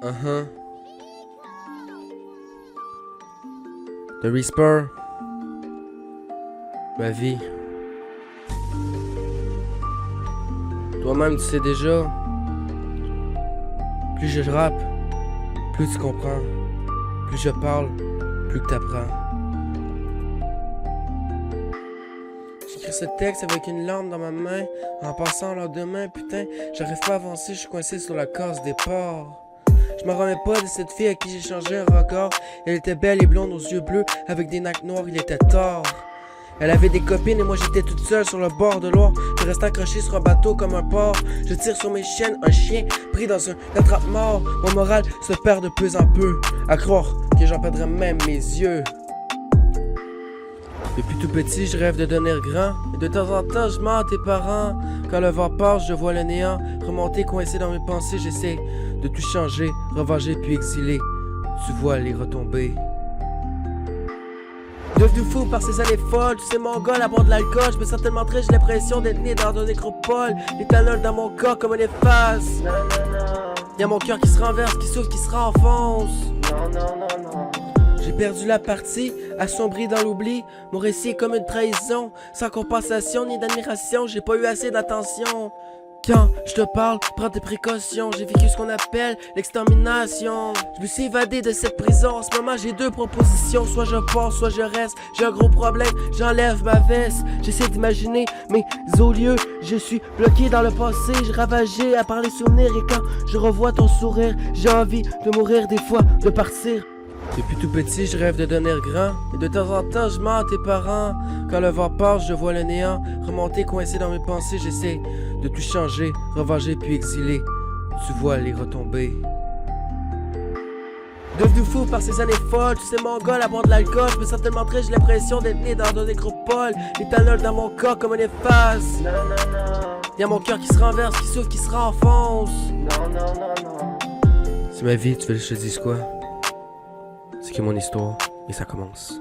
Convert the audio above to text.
Uh-huh. The Reaper. Ma vie. Toi-même, tu sais déjà. Plus je rappe, plus tu comprends. Plus je parle, plus que t'apprends. J'écris ce texte avec une lampe dans ma main. En passant le lendemain, putain, j'arrive pas à avancer, je suis coincé sur la case départ. Je me remets pas de cette fille à qui j'ai changé un regard. Elle était belle et blonde aux yeux bleus, avec des nacs noirs, il était tard. Elle avait des copines et moi j'étais toute seule sur le bord de l'eau. Je reste accroché sur un bateau comme un porc. Je tire sur mes chaînes, un chien pris dans un attrape-mort. Mon moral se perd de peu en peu, à croire que j'en perdrais même mes yeux. Depuis tout petit, je rêve de devenir grand. Et de temps en temps, je mens à tes parents. Quand le vent passe, je vois le néant remonter, coincé dans mes pensées. J'essaie de tout changer, revenger puis exiler. Tu vois les retombées. Devenu fou par ces années folles, tu sais mon gars, à boire de l'alcool, je me sens tellement triste, j'ai l'impression d'être né dans une nécropole. L'éthanol dans mon corps comme un efface. Y'a mon cœur qui se renverse, qui souffle, qui se renfonce. J'ai perdu la partie, assombri dans l'oubli. Mon récit est comme une trahison, sans compensation ni d'admiration, j'ai pas eu assez d'attention. Quand je te parle, prends tes précautions. J'ai vécu ce qu'on appelle l'extermination. Je me suis évadé de cette prison. En ce moment j'ai deux propositions. Soit je pars, soit je reste. J'ai un gros problème, j'enlève ma veste. J'essaie d'imaginer, mais au lieu je suis bloqué dans le passé. J'ai ravagé à part les souvenirs. Et quand je revois ton sourire, j'ai envie de mourir des fois, de partir. Depuis tout petit, je rêve de devenir grand. Et de temps en temps, je mens à tes parents. Quand le vent passe, je vois le néant remonter, coincé dans mes pensées. J'essaie de tout changer, revenger puis exiler. Tu vois les retombées. Devenu fou par ces années folles, tu sais mon gars, à boire de l'alcool, je me sens tellement triste, j'ai l'impression d'être né dans une nécropole. L'éthanol dans mon corps comme un efface. Y'a mon cœur qui se renverse, qui souffle, qui se renfonce. C'est ma vie, tu veux que je te dise quoi? C'est que mon histoire, et ça commence.